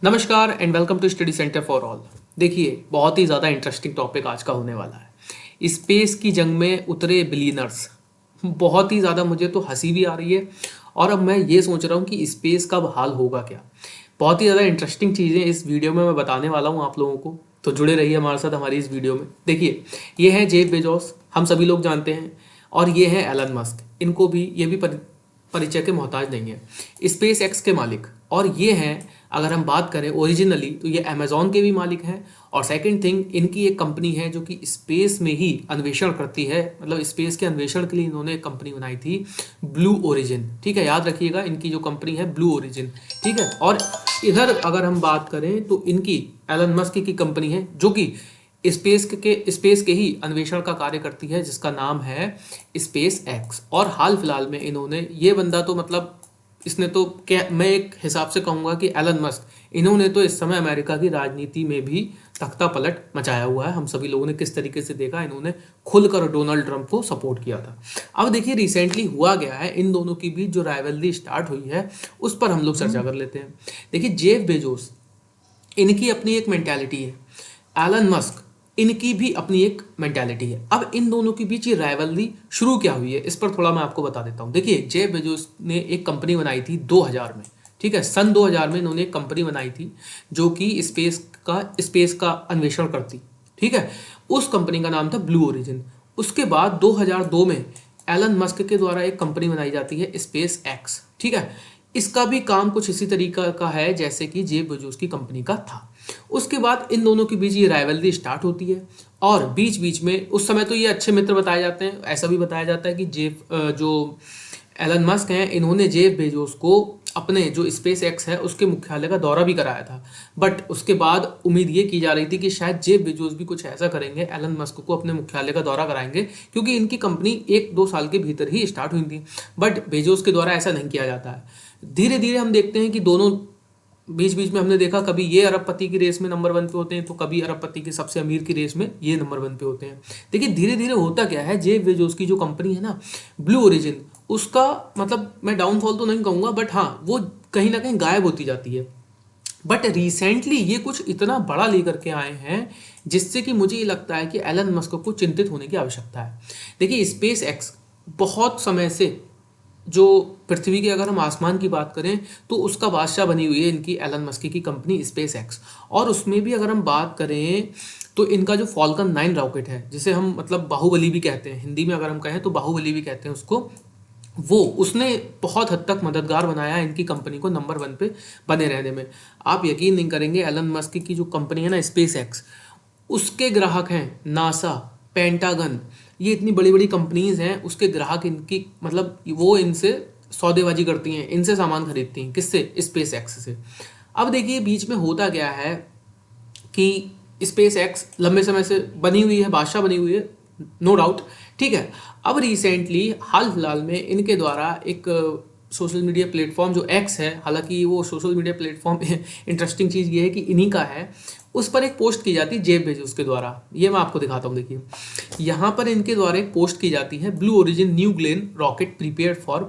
नमस्कार and welcome to study centre for all. देखिए, बहुत ही ज़्यादा इंटरेस्टिंग टॉपिक आज का होने वाला है। स्पेस की जंग में उतरे बिलियनर्स। बहुत ही ज़्यादा मुझे तो हंसी भी आ रही है और अब मैं ये सोच रहा हूँ कि स्पेस का अब हाल होगा क्या। बहुत ही ज़्यादा इंटरेस्टिंग चीज़ें इस वीडियो में मैं बताने वाला हूँ आप लोगों को, तो जुड़े रहिए हमारे साथ हमारी इस वीडियो में। देखिए, ये है जेफ बेजोस, हम सभी लोग जानते हैं, और ये है एलन मस्क। इनको भी ये भी परिचय के मोहताज नहीं है, स्पेस एक्स के मालिक। और ये हैं, अगर हम बात करें ओरिजिनली, तो ये अमेजोन के भी मालिक हैं। और सेकंड थिंग, इनकी एक कंपनी है जो कि स्पेस में ही अन्वेषण करती है, मतलब स्पेस के अन्वेषण के लिए इन्होंने एक कंपनी बनाई थी, ब्लू ओरिजिन। ठीक है, याद रखिएगा, इनकी जो कंपनी है ब्लू ओरिजिन। ठीक है, और इधर अगर हम बात करें तो इनकी एलन मस्क की कंपनी है जो कि स्पेस के ही अन्वेषण का कार्य करती है, जिसका नाम है स्पेस एक्स। और हाल फिलहाल में इन्होंने, ये बंदा तो मतलब इसने तो क्या, मैं एक हिसाब से कहूँगा कि एलन मस्क, इन्होंने तो इस समय अमेरिका की राजनीति में भी तख्ता पलट मचाया हुआ है। हम सभी लोगों ने किस तरीके से देखा, इन्होंने खुलकर डोनाल्ड ट्रंप को सपोर्ट किया था। अब देखिए, रिसेंटली हुआ गया है, इन दोनों के बीच जो राइवलरी स्टार्ट हुई है उस पर हम लोग चर्चा कर लेते हैं। देखिए, जेफ बेजोस, इनकी अपनी एक मेंटालिटी है, एलन मस्क, इनकी भी अपनी एक मेंटालिटी है। अब इन दोनों के बीच ये राइवलरी शुरू क्या हुई है, इस पर थोड़ा मैं आपको बता देता हूँ। देखिए, जेफ बेजोस ने एक कंपनी बनाई थी 2000 में। ठीक है, सन 2000 में इन्होंने एक कंपनी बनाई थी जो कि स्पेस का अन्वेषण करती। ठीक है, उस कंपनी का नाम था ब्लू ओरिजिन। उसके बाद 2002 में एलन मस्क के द्वारा एक कंपनी बनाई जाती है स्पेस एक्स। ठीक है, इसका भी काम कुछ इसी तरीका का है जैसे कि जेफ बेजोस की कंपनी का था। उसके बाद इन दोनों के बीच ये राइवलरी स्टार्ट होती है, और बीच बीच में उस समय तो ये अच्छे मित्र बताए जाते हैं। ऐसा भी बताया जाता है कि जो एलन मस्क हैं, इन्होंने जेफ बेजोस को अपने जो स्पेस एक्स है उसके मुख्यालय का दौरा भी कराया था। बट उसके बाद उम्मीद ये की जा रही थी कि शायद जेफ बेजोस भी कुछ ऐसा करेंगे, एलन मस्क को अपने मुख्यालय का दौरा कराएंगे, क्योंकि इनकी कंपनी 1-2 साल के भीतर ही स्टार्ट हुई थी। बट बेजोस के द्वारा ऐसा नहीं किया जाता है। धीरे धीरे हम देखते हैं कि दोनों, बीच बीच में हमने देखा, कभी ये अरबपति की रेस में नंबर 1 पे होते हैं, तो कभी अरबपति के सबसे अमीर की रेस में ये नंबर 1 पे होते हैं। देखिए, धीरे धीरे होता क्या है, जेफ बेजोस की जो कंपनी है ना, ब्लू ओरिजिन, उसका मतलब मैं डाउनफॉल तो नहीं कहूँगा, बट हाँ, वो कहीं ना कहीं गायब होती जाती है। बट रिसेंटली ये कुछ इतना बड़ा लेकर के आए हैं जिससे कि मुझे ये लगता है कि एलन मस्क को चिंतित होने की आवश्यकता है। देखिए, स्पेस एक्स बहुत समय से, जो पृथ्वी के, अगर हम आसमान की बात करें तो उसका बादशाह बनी हुई है इनकी एलन मस्क की कंपनी स्पेस एक्स। और उसमें भी अगर हम बात करें तो इनका जो फॉल्कन 9 रॉकेट है, जिसे हम मतलब बाहुबली भी कहते हैं, हिंदी में अगर हम कहें तो बाहुबली भी कहते हैं उसको, वो उसने बहुत हद तक मददगार बनाया है इनकी कंपनी को नंबर 1 पे बने रहने में। आप यकीन नहीं करेंगे, एलन मस्क की जो कंपनी है ना स्पेस एक्स, उसके ग्राहक हैं नासा, पेंटागन, ये इतनी बड़ी बड़ी कंपनीज हैं, उसके ग्राहक इनकी, मतलब वो इनसे सौदेबाजी करती हैं, इनसे सामान खरीदती हैं। किससे? स्पेस एक्स से। अब देखिए, बीच में होता गया है कि स्पेस एक्स लंबे समय से बनी हुई है, बादशाह बनी हुई है, नो डाउट। ठीक है, अब रिसेंटली हाल फिलहाल में इनके द्वारा एक सोशल मीडिया प्लेटफॉर्म जो एक्स है, हालांकि वो सोशल मीडिया प्लेटफॉर्म इंटरेस्टिंग चीज़ ये है कि इन्हीं का है, उस पर एक पोस्ट की जाती है जेफ बेजोस के द्वारा। ये मैं आपको दिखाता हूँ, देखिए यहाँ पर इनके द्वारा एक पोस्ट की जाती है, Blue Origin New Glenn rocket prepare for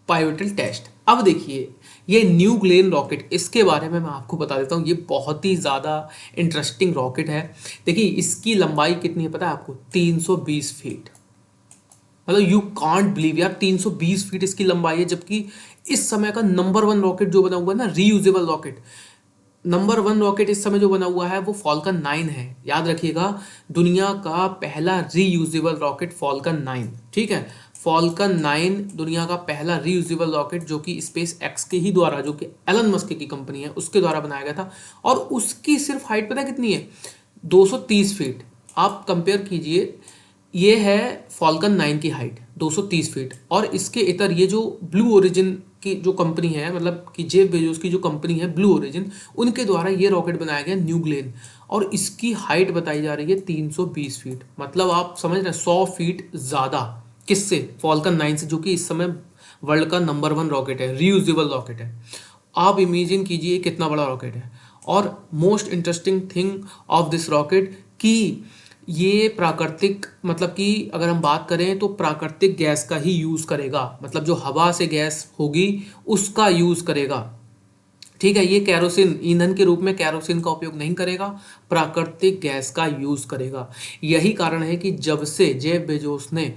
pivotal test. अब देखिए, ये न्यू ग्लेन रॉकेट, इसके बारे में मैं आपको बता देता हूँ, ये बहुत ही ज़्यादा इंटरेस्टिंग रॉकेट है। देखिए, इसकी लंबाई कितनी है पता है आपको? 320 फीट। मतलब यू कांट बिलीव यार, 320 फीट इसकी लंबाई है, जबकि इस समय का नंबर 1 रॉकेट जो बना हुआ है ना, रीयूजेबल रॉकेट, नंबर 1 रॉकेट इस समय जो बना हुआ है वो फॉल्कन 9 है। याद रखिएगा, दुनिया का पहला रीयूजेबल रॉकेट फॉल्कन 9। ठीक है, फॉल्कन 9 दुनिया का पहला रीयूजेबल रॉकेट, जो कि स्पेस एक्स के ही द्वारा, जो कि एलन मस्क की कंपनी है, उसके द्वारा बनाया गया था। और उसकी सिर्फ हाइट पता है कितनी है? 230 फीट। आप कंपेयर कीजिए, ये है फॉल्कन 9 की हाइट 230 फीट, और इसके इतर ये जो ब्लू ओरिजिन की जो कंपनी है, मतलब कि जेफ बेजोस की जो कंपनी है ब्लू ओरिजिन, उनके द्वारा ये रॉकेट बनाया गया न्यू ग्लेन, और इसकी हाइट बताई जा रही है 320 फीट। मतलब आप समझ रहे हैं, 100 फीट ज़्यादा। किससे? फॉल्कन 9 से, जो कि इस समय वर्ल्ड का नंबर 1 रॉकेट है, रीयूजेबल रॉकेट है। आप इमेजिन कीजिए कितना बड़ा रॉकेट है। और most interesting thing of this rocket कि ये प्राकृतिक, मतलब कि अगर हम बात करें तो प्राकृतिक गैस का ही यूज़ करेगा, मतलब जो हवा से गैस होगी उसका यूज़ करेगा। ठीक है, ये कैरोसिन ईंधन के रूप में कैरोसिन का उपयोग नहीं करेगा, प्राकृतिक गैस का यूज करेगा। यही कारण है कि जब से जेफ बेजोस ने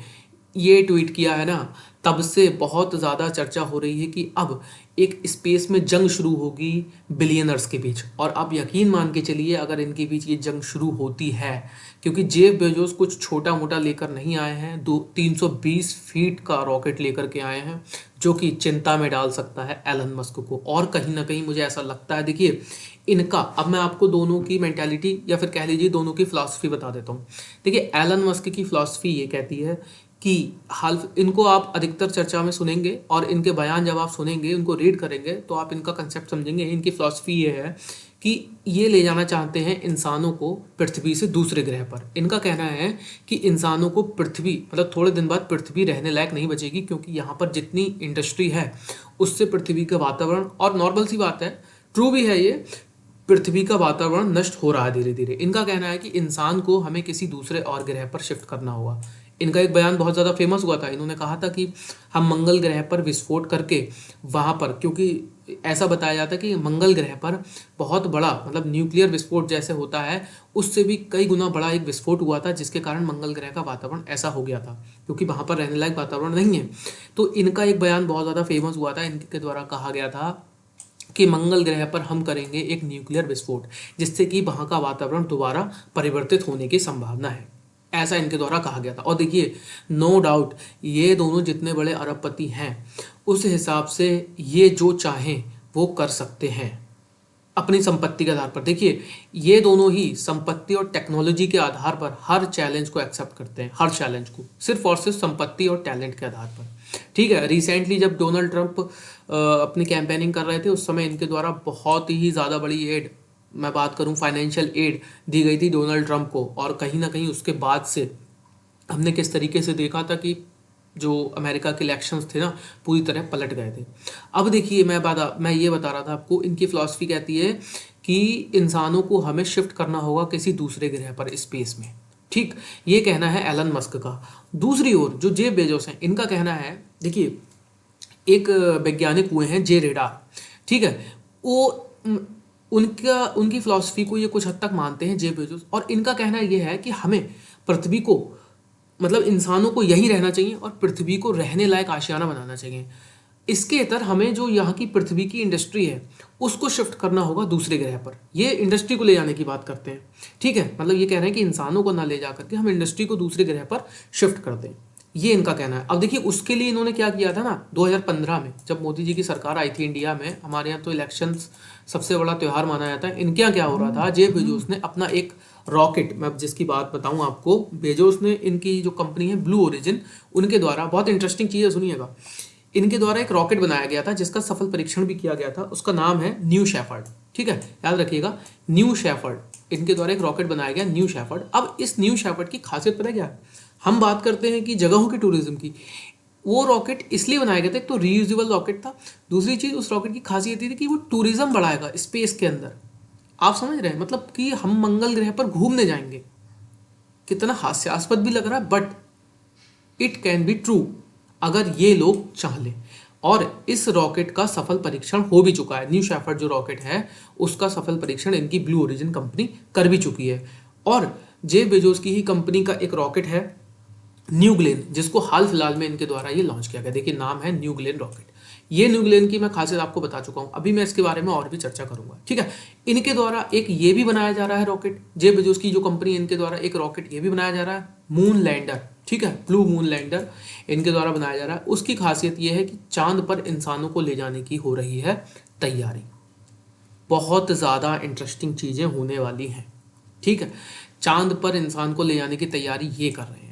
ये ट्वीट किया है ना, तब से बहुत ज़्यादा चर्चा हो रही है कि अब एक स्पेस में जंग शुरू होगी बिलियनर्स के बीच। और आप यकीन मान के चलिए अगर इनके बीच ये जंग शुरू होती है, क्योंकि जेफ बेजोस कुछ छोटा मोटा लेकर नहीं आए हैं, 320 फीट का रॉकेट लेकर के आए हैं, जो कि चिंता में डाल सकता है एलन मस्क को। और कहीं ना कहीं मुझे ऐसा लगता है, देखिए इनका, अब मैं आपको दोनों की मेंटालिटी या फिर कह लीजिए दोनों की फिलॉसफी बता देता हूँ। देखिए एलन मस्क की फिलॉसफी ये कहती है कि हाल इनको आप अधिकतर चर्चा में सुनेंगे और इनके बयान जब आप सुनेंगे, उनको रीड करेंगे, तो आप इनका कंसेप्ट समझेंगे। इनकी फिलॉसफी ये है कि ये ले जाना चाहते हैं इंसानों को पृथ्वी से दूसरे ग्रह पर। इनका कहना है कि इंसानों को पृथ्वी, मतलब थोड़े दिन बाद पृथ्वी रहने लायक नहीं बचेगी, क्योंकि यहाँ पर जितनी इंडस्ट्री है उससे पृथ्वी का वातावरण, और नॉर्मल सी बात है, ट्रू भी है ये, पृथ्वी का वातावरण नष्ट हो रहा है धीरे धीरे। इनका कहना है कि इंसान को हमें किसी दूसरे और ग्रह पर शिफ्ट करना होगा। इनका एक बयान बहुत ज़्यादा फेमस हुआ था, इन्होंने कहा था कि हम मंगल ग्रह पर विस्फोट करके वहाँ पर, क्योंकि ऐसा बताया जाता है कि मंगल ग्रह पर बहुत बड़ा, मतलब न्यूक्लियर विस्फोट जैसे होता है उससे भी कई गुना बड़ा एक विस्फोट हुआ था, जिसके कारण मंगल ग्रह का वातावरण ऐसा हो गया था, क्योंकि वहाँ पर रहने लायक वातावरण नहीं है। तो इनका एक बयान बहुत ज़्यादा फेमस हुआ था, इनके द्वारा कहा गया था कि मंगल ग्रह पर हम करेंगे एक न्यूक्लियर विस्फोट, जिससे कि वहाँ का वातावरण दोबारा परिवर्तित होने की संभावना है, ऐसा इनके द्वारा कहा गया था। और देखिए नो डाउट ये दोनों जितने बड़े अरबपति हैं, उस हिसाब से ये जो चाहें वो कर सकते हैं अपनी संपत्ति के आधार पर। देखिए ये दोनों ही संपत्ति और टेक्नोलॉजी के आधार पर हर चैलेंज को एक्सेप्ट करते हैं, हर चैलेंज को, सिर्फ और सिर्फ संपत्ति और टैलेंट के आधार पर। ठीक है, रिसेंटली जब डोनाल्ड ट्रंप अपनी कैंपेनिंग कर रहे थे, उस समय इनके द्वारा बहुत ही ज़्यादा बड़ी एड, मैं बात करूं फाइनेंशियल एड दी गई थी डोनाल्ड ट्रंप को। और कहीं ना कहीं उसके बाद से हमने किस तरीके से देखा था कि जो अमेरिका के इलेक्शंस थे ना, पूरी तरह पलट गए थे। अब देखिए मैं ये बता रहा था आपको, इनकी फिलॉसफी कहती है कि इंसानों को हमें शिफ्ट करना होगा किसी दूसरे ग्रह पर स्पेस में। ठीक, ये कहना है एलन मस्क का। दूसरी ओर जो जेफ बेजोस हैं, इनका कहना है, देखिए एक वैज्ञानिक हुए हैं जे रेडार, ठीक है, वो उनकी फिलॉसफी को ये कुछ हद तक मानते हैं जेफ बेजोस, और इनका कहना ये है कि हमें पृथ्वी को, मतलब इंसानों को यहीं रहना चाहिए और पृथ्वी को रहने लायक आशियाना बनाना चाहिए। इसके इतर हमें जो यहाँ की पृथ्वी की इंडस्ट्री है उसको शिफ्ट करना होगा दूसरे ग्रह पर। ये इंडस्ट्री को ले जाने की बात करते हैं, ठीक है, मतलब ये कह रहे हैं कि इंसानों को ना ले जा करके हम इंडस्ट्री को दूसरे ग्रह पर शिफ्ट कर दें, ये इनका कहना है। अब देखिए उसके लिए इन्होंने क्या किया था ना, 2015 में जब मोदी जी की सरकार आई थी इंडिया में, हमारे यहाँ तो इलेक्शंस सबसे बड़ा त्यौहार माना जाता है, इनके यहाँ क्या हो रहा था, जेफ बेजोस ने अपना एक रॉकेट, मैं जिसकी बात बताऊं आपको, बेजोस ने, इनकी जो कंपनी है ब्लू ओरिजिन, उनके द्वारा, बहुत इंटरेस्टिंग चीज़ है सुनिएगा, इनके द्वारा एक रॉकेट बनाया गया था जिसका सफल परीक्षण भी किया गया था। उसका नाम है न्यू शेफर्ड, ठीक है, याद रखिएगा, न्यू शेफर्ड। इनके द्वारा एक रॉकेट बनाया गया न्यू शेफर्ड। अब इस न्यू शेफर्ड की खासियत पता है क्या है? हम बात करते हैं कि जगहों की टूरिज्म की, वो रॉकेट इसलिए बनाया गया था, एक तो रीयूजेबल रॉकेट था, दूसरी चीज़ उस रॉकेट की खासियत थी कि वो टूरिज्म बढ़ाएगा स्पेस के अंदर। आप समझ रहे हैं, मतलब कि हम मंगल ग्रह पर घूमने जाएंगे। कितना हास्यास्पद भी लग रहा है, but it can be true अगर ये लोग चाह लें। और इस रॉकेट का सफल परीक्षण हो भी चुका है। न्यू शेफर्ड जो रॉकेट है उसका सफल परीक्षण इनकी ब्लू ओरिजिन कंपनी कर भी चुकी है। और जेफ बेजोस की ही कंपनी का एक रॉकेट है न्यू ग्लेन, जिसको हाल फिलहाल में इनके द्वारा ये लॉन्च किया गया। देखिए नाम है न्यू ग्लेन रॉकेट। ये न्यू ग्लेन की मैं खासियत आपको बता चुका हूँ, अभी मैं इसके बारे में और भी चर्चा करूंगा, ठीक है। इनके द्वारा एक ये भी बनाया जा रहा है रॉकेट, जेफ बेजोस की जो कंपनी है, इनके द्वारा एक रॉकेट ये भी बनाया जा रहा है, मून लैंडर, ठीक है, ब्लू मून लैंडर इनके द्वारा बनाया जा रहा है। उसकी खासियत यह है कि चांद पर इंसानों को ले जाने की हो रही है तैयारी। बहुत ज़्यादा इंटरेस्टिंग चीज़ें होने वाली हैं, ठीक है। चांद पर इंसान को ले जाने की तैयारी ये कर रहे हैं,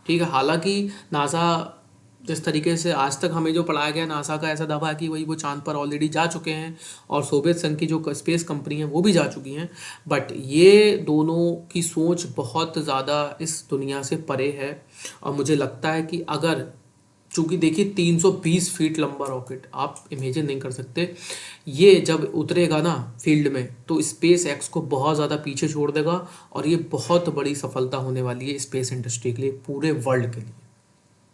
ठीक है। हालांकि नासा, जिस तरीके से आज तक हमें जो पढ़ाया गया, नासा का ऐसा दावा है कि वही वो चांद पर ऑलरेडी जा चुके हैं, और सोवियत संघ की जो स्पेस कंपनी है वो भी जा चुकी हैं। बट ये दोनों की सोच बहुत ज़्यादा इस दुनिया से परे है। और मुझे लगता है कि अगर, चूँकि देखिए 320 फीट लंबा रॉकेट, आप इमेजिन नहीं कर सकते, ये जब उतरेगा ना फील्ड में तो स्पेस एक्स को बहुत ज़्यादा पीछे छोड़ देगा। और ये बहुत बड़ी सफलता होने वाली है स्पेस इंडस्ट्री के लिए, पूरे वर्ल्ड के लिए।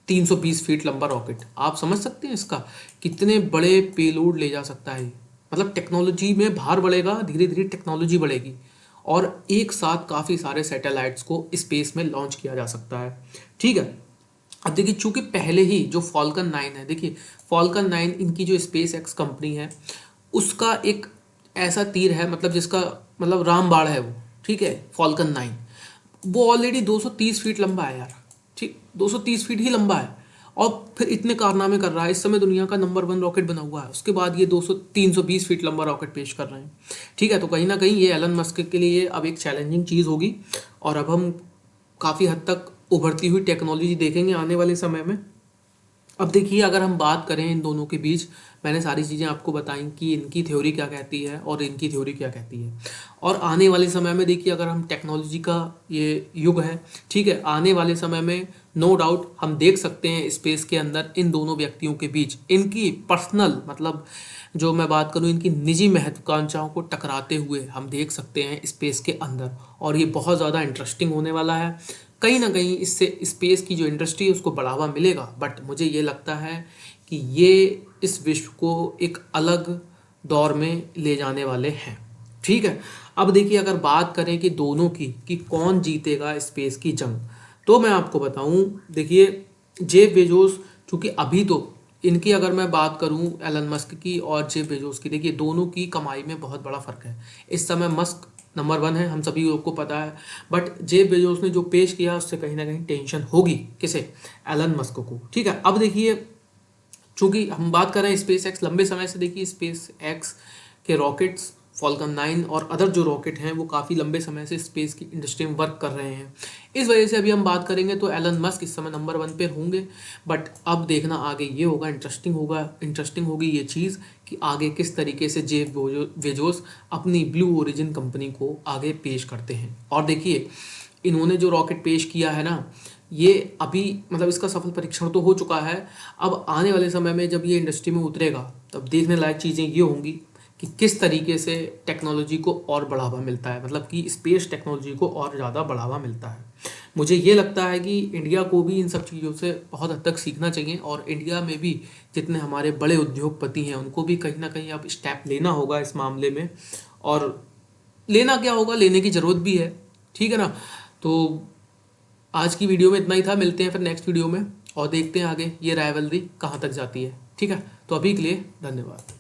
320 फीट लंबा रॉकेट, आप समझ सकते हैं इसका कितने बड़े पेलोड ले जा सकता है। मतलब टेक्नोलॉजी में भार बढ़ेगा, धीरे धीरे टेक्नोलॉजी बढ़ेगी और एक साथ काफ़ी सारे सैटेलाइट्स को स्पेस में लॉन्च किया जा सकता है। ठीक है, अब देखिए चूंकि पहले ही जो फॉल्कन 9 है, देखिए फॉल्कन 9 इनकी जो स्पेस एक्स कंपनी है उसका एक ऐसा तीर है, मतलब जिसका मतलब रामबाण है वो। ठीक है, फॉल्कन 9 वो ऑलरेडी 230 फीट लंबा है यार। ठीक, 230 फीट ही लंबा है और फिर इतने कारनामे कर रहा है, इस समय दुनिया का नंबर 1 रॉकेट बना हुआ है। उसके बाद ये 320 फीट लंबा रॉकेट पेश कर रहे हैं। ठीक है, तो कहीं ना कहीं ये एलन मस्क के लिए अब एक चैलेंजिंग चीज़ होगी और अब हम काफ़ी हद तक उभरती हुई टेक्नोलॉजी देखेंगे आने वाले समय में। अब देखिए अगर हम बात करें इन दोनों के बीच, मैंने सारी चीज़ें आपको बताई कि इनकी थ्योरी क्या कहती है और इनकी थ्योरी क्या कहती है। और आने वाले समय में देखिए अगर हम टेक्नोलॉजी का ये युग है, ठीक है, आने वाले समय में नो डाउट हम देख सकते हैं स्पेस के अंदर इन दोनों व्यक्तियों के बीच इनकी पर्सनल, मतलब जो मैं बात करूं इनकी निजी महत्वाकांक्षाओं को टकराते हुए हम देख सकते हैं स्पेस के अंदर। और ये बहुत ज़्यादा इंटरेस्टिंग होने वाला है। कहीं ना कहीं इससे स्पेस की जो इंडस्ट्री है उसको बढ़ावा मिलेगा, बट मुझे ये लगता है कि ये इस विश्व को एक अलग दौर में ले जाने वाले हैं। ठीक है, अब देखिए अगर बात करें कि दोनों की कि कौन जीतेगा स्पेस की जंग, तो मैं आपको बताऊं, देखिए जेफ बेजोस, चूंकि अभी तो इनकी अगर मैं बात करूं एलन मस्क की और जेफ बेजोस की, देखिए दोनों की कमाई में बहुत बड़ा फ़र्क है। इस समय मस्क नंबर 1 है, हम सभी लोग को पता है, बट जेफ बेजोस ने जो पेश किया उससे कहीं ना कहीं टेंशन होगी किसे, एलन मस्क को। ठीक है, अब देखिए चूंकि हम बात कर रहे हैं स्पेस एक्स, लंबे समय से देखिए स्पेस एक्स के रॉकेट्स फॉल्कन 9 और अदर जो रॉकेट हैं वो काफ़ी लंबे समय से स्पेस की इंडस्ट्री में वर्क कर रहे हैं। इस वजह से अभी हम बात करेंगे तो एलन मस्क इस समय नंबर 1 पे होंगे। बट अब देखना आगे ये होगा, इंटरेस्टिंग होगी ये चीज़ कि आगे किस तरीके से जेफ बेजोस अपनी ब्लू ओरिजिन कंपनी को आगे पेश करते हैं। और देखिए इन्होंने जो रॉकेट पेश किया है ना, ये अभी मतलब इसका सफल परीक्षण तो हो चुका है। अब आने वाले समय में जब ये इंडस्ट्री में उतरेगा तब देखने लायक चीज़ें ये होंगी कि किस तरीके से टेक्नोलॉजी को और बढ़ावा मिलता है, मतलब कि स्पेस टेक्नोलॉजी को और ज़्यादा बढ़ावा मिलता है। मुझे ये लगता है कि इंडिया को भी इन सब चीज़ों से बहुत हद तक सीखना चाहिए और इंडिया में भी जितने हमारे बड़े उद्योगपति हैं उनको भी कहीं ना कहीं अब स्टेप लेना होगा इस मामले में। और लेना क्या होगा, लेने की ज़रूरत भी है। ठीक है ना, तो आज की वीडियो में इतना ही था। मिलते हैं फिर नेक्स्ट वीडियो में और देखते हैं आगे ये राइवलरी कहाँ तक जाती है। ठीक है, तो अभी के लिए धन्यवाद।